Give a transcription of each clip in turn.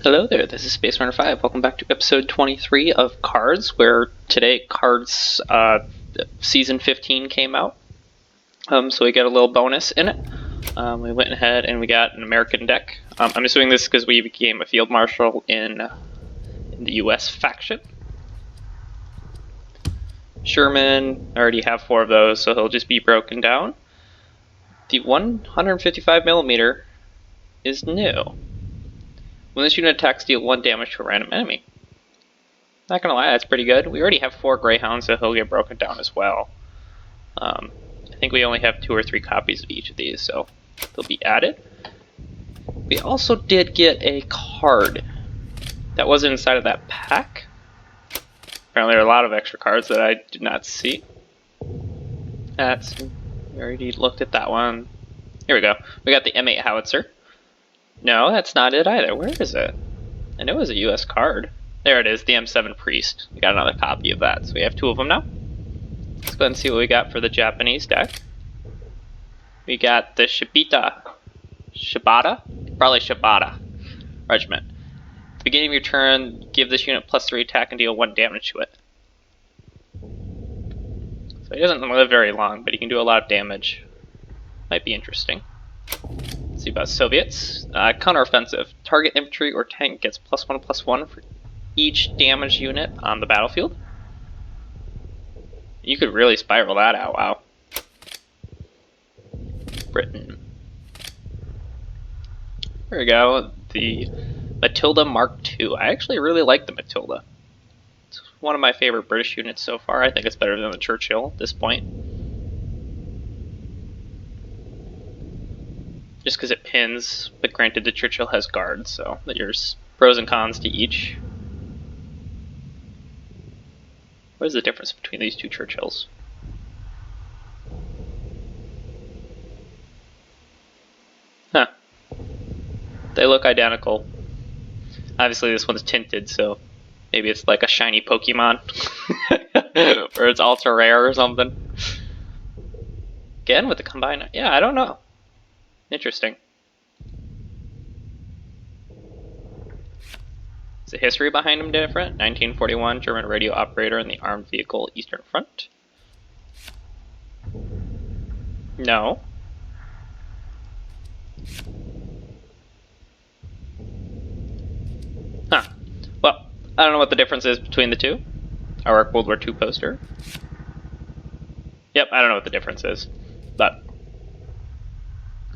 Hello there, this is Space Runner 5. Welcome back to episode 23 of Cards, where today Cards Season 15 came out. So we got a little bonus in it. We went ahead and we got an American deck. I'm assuming this is because we became a Field Marshal in the US faction. Sherman, I already have 4 of those, so he'll just be broken down. The 155mm is new. When this unit attacks, deal 1 damage to a random enemy. Not gonna lie, that's pretty good. We already have 4 Greyhounds, so he'll get broken down as well. I think we only have 2 or 3 copies of each of these, so they'll be added. We also did get a card that wasn't inside of that pack. Apparently there are a lot of extra cards that I did not see. We already looked at that one. Here we go. We got the M8 Howitzer. No, that's not it either. Where is it? I know it was a US card. There it is, the M7 Priest. We got another copy of that, so we have 2 of them now. Let's go ahead and see what we got for the Japanese deck. We got the Shibata? Probably Shibata Regiment. At the beginning of your turn, give this unit +3 attack and deal 1 damage to it. So he doesn't live very long, but he can do a lot of damage. Might be interesting. Let's see about Soviets. Counteroffensive. Target infantry or tank gets +1/+1 for each damaged unit on the battlefield. You could really spiral that out, wow. Britain. There we go, the Matilda Mark II. I actually really like the Matilda. It's one of my favorite British units so far. I think it's better than the Churchill at this point. Just because it pins, but granted the Churchill has guards, so there's pros and cons to each. What is the difference between these 2 Churchills? Huh. They look identical. Obviously this one's tinted, so maybe it's like a shiny Pokemon. Or it's ultra rare or something. Again with the combined, yeah, I don't know. Interesting. Is the history behind him different? 1941, German radio operator in the Armed Vehicle Eastern Front. No. Huh. Well, I don't know what the difference is between the 2. Our World War II poster. Yep, I don't know what the difference is, but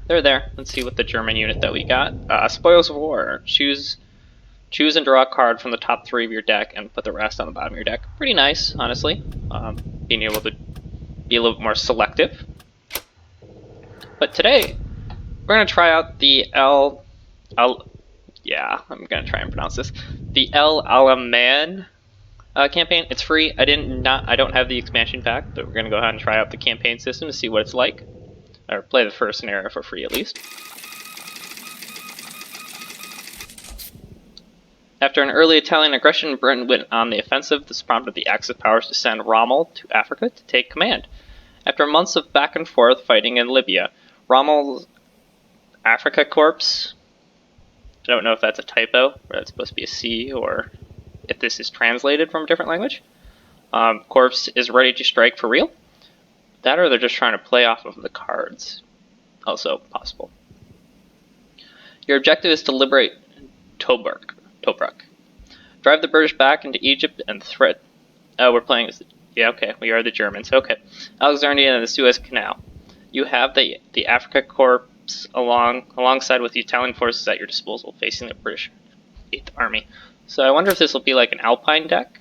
they're there. Let's see what the German unit that we got. Spoils of War. Choose and draw a card from the top 3 of your deck and put the rest on the bottom of your deck. Pretty nice, honestly. Being able to be a little bit more selective. But today, we're going to try out the yeah, I'm going to try and pronounce this. The Alamein campaign. It's free. I don't have the expansion pack, but we're going to go ahead and try out the campaign system to see what it's like. Or play the first scenario for free at least. After an early Italian aggression, Britain went on the offensive. This prompted the Axis powers to send Rommel to Africa to take command. After months of back and forth fighting in Libya, Rommel's Africa Corps, I don't know if that's a typo, or that's supposed to be a C, or if this is translated from a different language, Corps is ready to strike for real. That or they're just trying to play off of the cards. Also possible. Your objective is to liberate Tobruk. Drive the British back into Egypt and threat. Oh, we're playing as yeah, okay, we are the Germans. Okay. Alexandria and the Suez Canal. You have the Africa Corps alongside with the Italian forces at your disposal, facing the British 8th Army. So I wonder if this will be like an Alpine deck.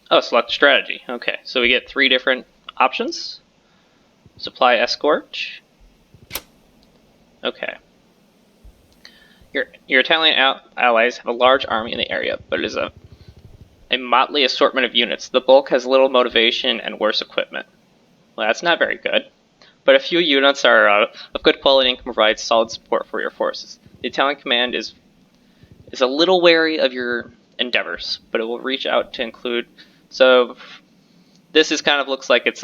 Oh, select strategy. Okay, so we get 3 different options. Supply escort. Okay. Your Italian allies have a large army in the area, but it is a motley assortment of units. The bulk has little motivation and worse equipment. Well, that's not very good. But a few units are of good quality and can provide solid support for your forces. The Italian command is a little wary of your endeavors, but it will reach out to include. So this is kind of looks like it's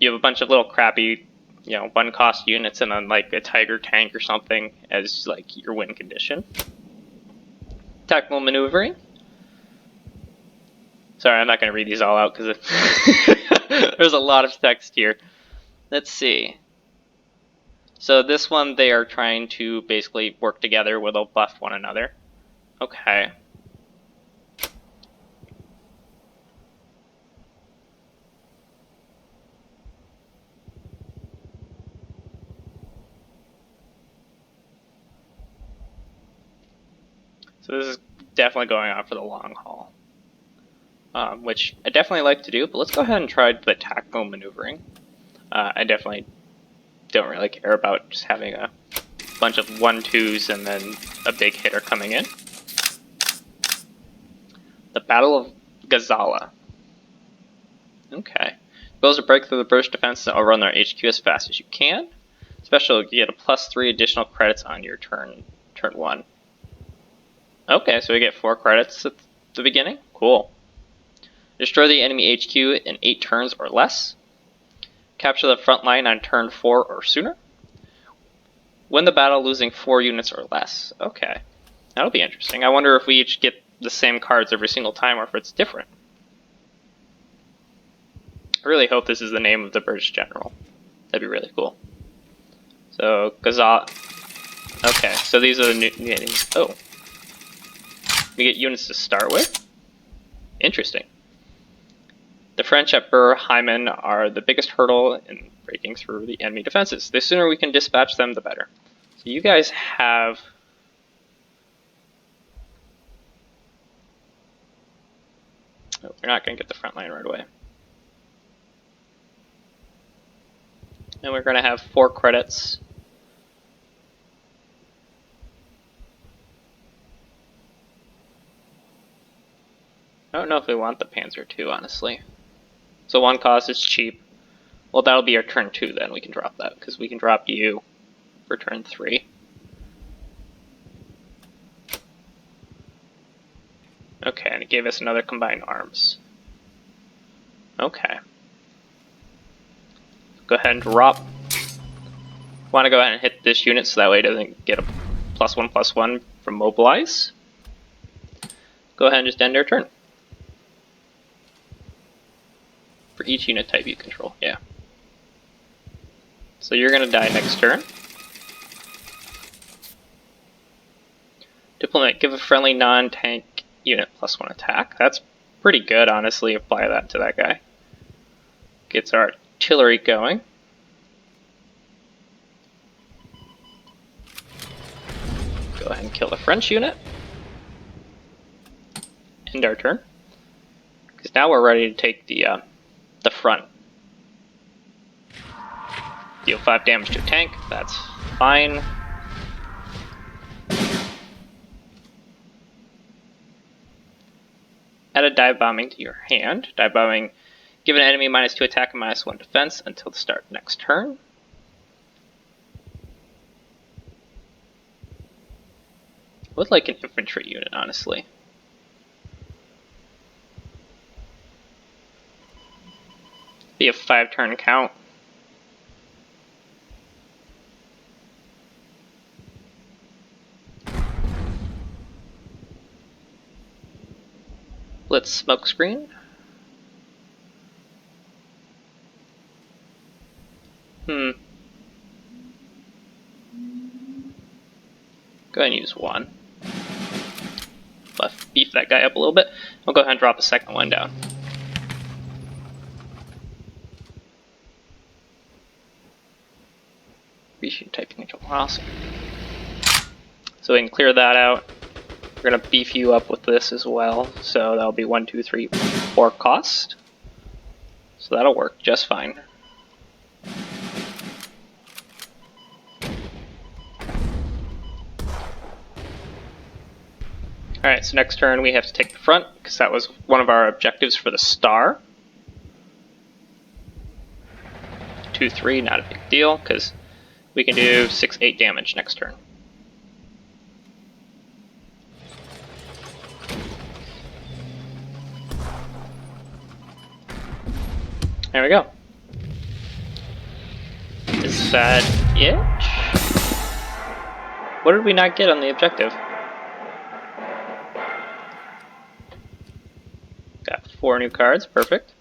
you have a bunch of little crappy, 1-cost units and then like a Tiger tank or something as like your win condition. Tactical maneuvering. Sorry, I'm not going to read these all out because there's a lot of text here. Let's see. So this one, they are trying to basically work together where they'll buff one another. Okay. So this is definitely going on for the long haul. Which I definitely like to do, but let's go ahead and try the tactical maneuvering. I definitely don't really care about just having a bunch of 1-2s and then a big hitter coming in. The Battle of Gazala. Okay. Goals to break through the British defense and overrun their HQ as fast as you can. Special, you get a +3 additional credits on your turn 1. Okay, so we get 4 credits at the beginning. Cool. Destroy the enemy HQ in 8 turns or less. Capture the front line on turn 4 or sooner. Win the battle losing 4 units or less. Okay, that'll be interesting. I wonder if we each get the same cards every single time or if it's different. I really hope this is the name of the British general. That'd be really cool. So, Gazala. Okay, so these are the new enemies. Oh. We get units to start with. Interesting. The French at Burr-Hyman are the biggest hurdle in breaking through the enemy defenses. The sooner we can dispatch them, the better. So you guys have... Oh, we're not going to get the front line right away. And we're going to have 4 credits. I don't know if we want the Panzer II, honestly. So 1 cost is cheap. Well, that'll be our turn 2 then. We can drop that, because we can drop you for turn 3. Okay, and it gave us another combined arms. Okay. Go ahead and drop. Want to go ahead and hit this unit so that way it doesn't get a +1/+1 from mobilize. Go ahead and just end our turn. For each unit type you control, yeah. So you're going to die next turn. Diplomat, give a friendly non-tank unit +1 attack. That's pretty good, honestly. Apply that to that guy. Gets our artillery going. Go ahead and kill the French unit. End our turn. Because now we're ready to take the front. Deal 5 damage to a tank. That's fine. Add a dive bombing to your hand. Dive bombing, give an enemy -2 attack and -1 defense until the start of next turn. I would like an infantry unit, honestly. Be a 5-turn count. Let's smokescreen. Go ahead and use 1. Beef that guy up a little bit. I'll go ahead and drop a second one down. Appreciate typing control. Awesome. So we can clear that out. We're going to beef you up with this as well. So that'll be 1, 2, 3, 4 cost. So that'll work just fine. Alright, so next turn we have to take the front, because that was one of our objectives for the star. 2, 3, not a big deal, because we can do 6, 8 damage next turn. There we go. Is that it? What did we not get on the objective? 4 new cards, perfect.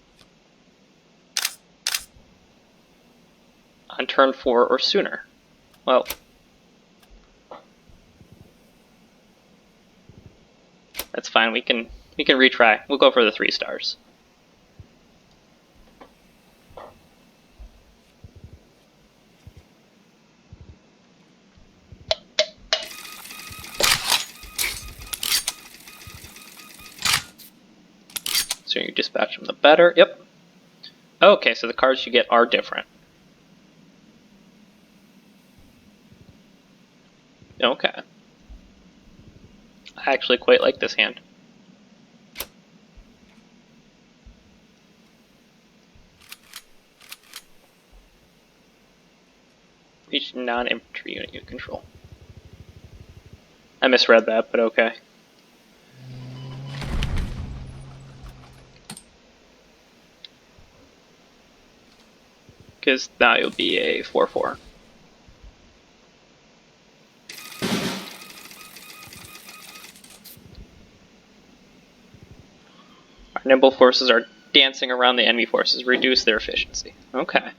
On turn 4 or sooner. Well, that's fine. We can retry. We'll go for the 3 stars. So you dispatch them, the better. Yep. Okay, so the cards you get are different. Okay. I actually quite like this hand. Each non-infantry unit you control. I misread that, but okay. Because now you'll be a 4/4. Our nimble forces are dancing around the enemy forces, reduce their efficiency. Okay.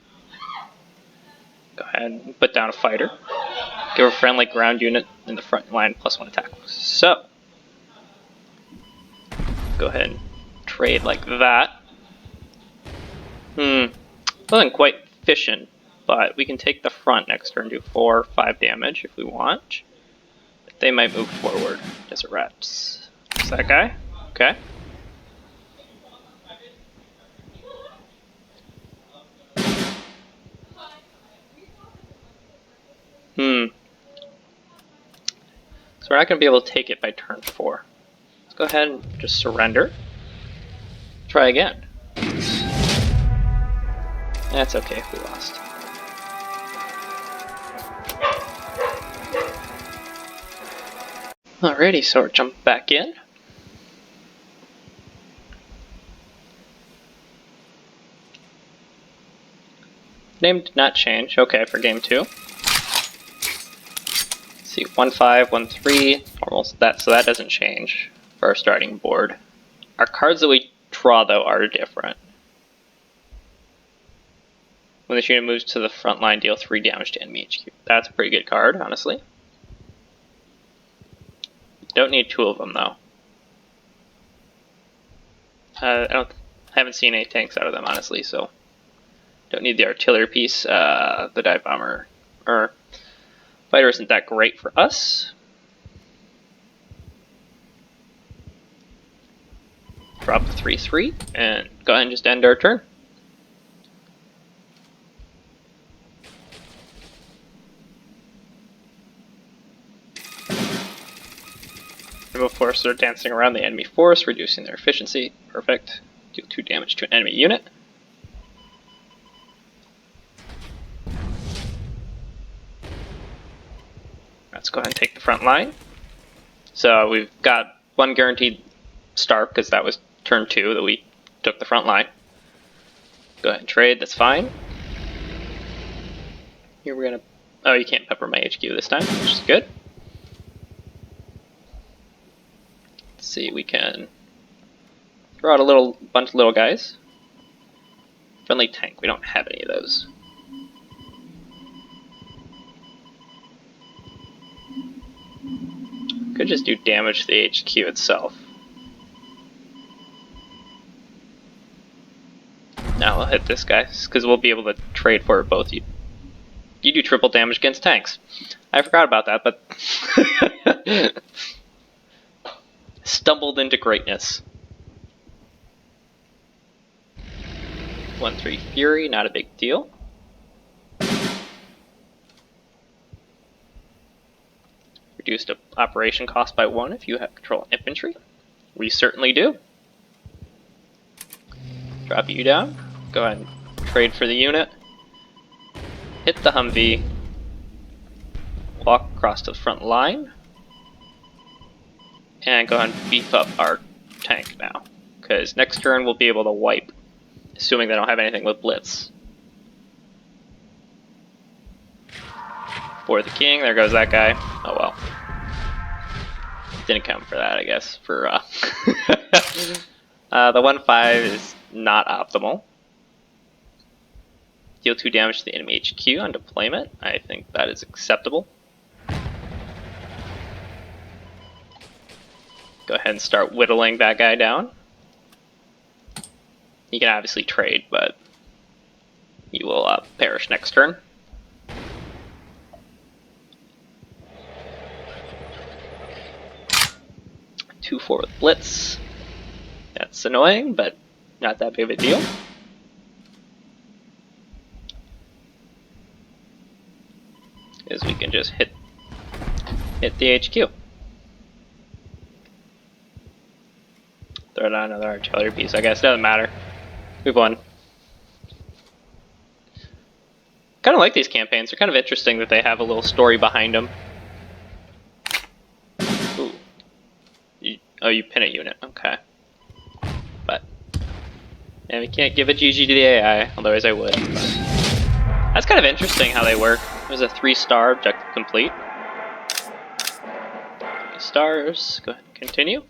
Go ahead and put down a fighter. Give a friendly ground unit in the front line +1 attack. So, go ahead and trade like that. Wasn't quite efficient, but we can take the front next turn, do 4 or 5 damage if we want. But they might move forward. Desert Rats. Is that guy? Okay. So we're not going to be able to take it by turn 4. Let's go ahead and just surrender. Try again. That's okay if we lost. Alrighty, so we're jumping back in. Name did not change. Okay, for game 2. Let's see, 1/5, 1/3, almost that, so that doesn't change for our starting board. Our cards that we draw, though, are different. When this unit moves to the front line, deal 3 damage to enemy HQ. That's a pretty good card, honestly. Don't need 2 of them, though. I haven't seen any tanks out of them, honestly, so don't need the artillery piece. The dive bomber or fighter isn't that great for us. Drop the 3/3 and go ahead and just end our turn. Nimble forces are dancing around the enemy force, reducing their efficiency. Perfect. Deal 2 damage to an enemy unit. Let's go ahead and take the front line. So we've got 1 guaranteed star because that was turn 2 that we took the front line. Go ahead and trade, that's fine. Here we're gonna, oh, you can't pepper my HQ this time, which is good. Let's see, we can throw out a bunch of little guys. Friendly tank, we don't have any of those. Could just do damage to the HQ itself. Now we'll hit this guy, because we'll be able to trade for both. You do triple damage against tanks. I forgot about that, but stumbled into greatness. 1/3 Fury, not a big deal. Reduced operation cost by 1 if you have control infantry. We certainly do. Drop you down. Go ahead and trade for the unit. Hit the Humvee. Walk across to the front line. And go ahead and beef up our tank now. Because next turn we'll be able to wipe. Assuming they don't have anything with Blitz. For the king, there goes that guy. Oh well. Didn't count for that, I guess. For The 1/5 is not optimal. Deal 2 damage to the enemy HQ on deployment. I think that is acceptable. Go ahead and start whittling that guy down. You can obviously trade, but you will perish next turn. Two forward blitz. That's annoying, but not that big of a deal. Is we can just hit the HQ. Throw down another artillery piece. I guess doesn't matter. We've won. Kind of like these campaigns. They're kind of interesting that they have a little story behind them. Ooh. You pin a unit. Okay. But yeah, we can't give a GG to the AI, otherwise I would. That's kind of interesting how they work. There's a 3-star objective complete. 3 stars. Go ahead and continue.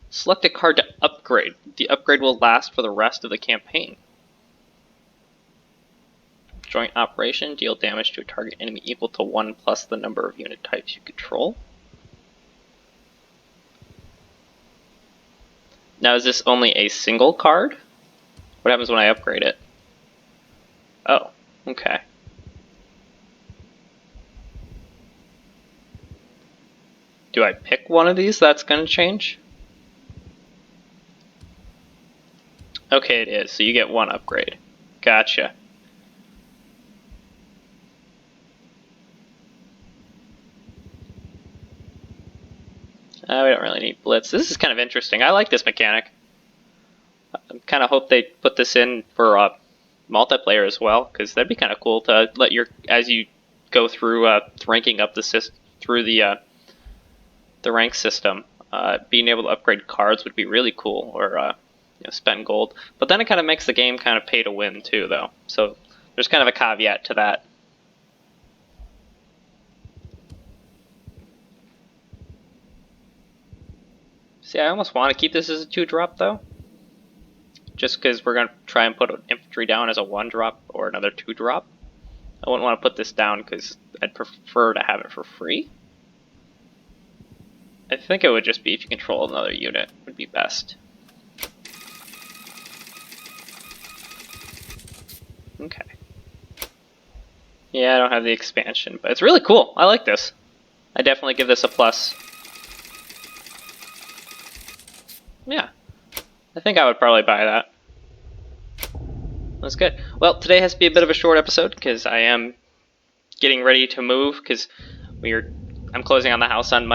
Select a card to upgrade. The upgrade will last for the rest of the campaign. Joint operation. Deal damage to a target enemy equal to 1 plus the number of unit types you control. Now is this only a single card? What happens when I upgrade it? Oh, okay. Do I pick one of these that's going to change? Okay, it is. So you get 1 upgrade. Gotcha. We don't really need blitz. This is kind of interesting. I like this mechanic. I kind of hope they put this in for multiplayer as well, because that'd be kind of cool to let as you go through ranking up through the rank system, being able to upgrade cards would be really cool, or spend gold. But then it kind of makes the game kind of pay to win too, though. So there's kind of a caveat to that. See, I almost want to keep this as a 2-drop though. Just because we're going to try and put an infantry down as a 1-drop or another 2-drop. I wouldn't want to put this down because I'd prefer to have it for free. I think it would just be if you control another unit would be best. Okay. Yeah, I don't have the expansion, but it's really cool. I like this. I definitely give this a plus. Yeah. I think I would probably buy that. That's good. Well, today has to be a bit of a short episode because I am getting ready to move because I'm closing on the house on Monday.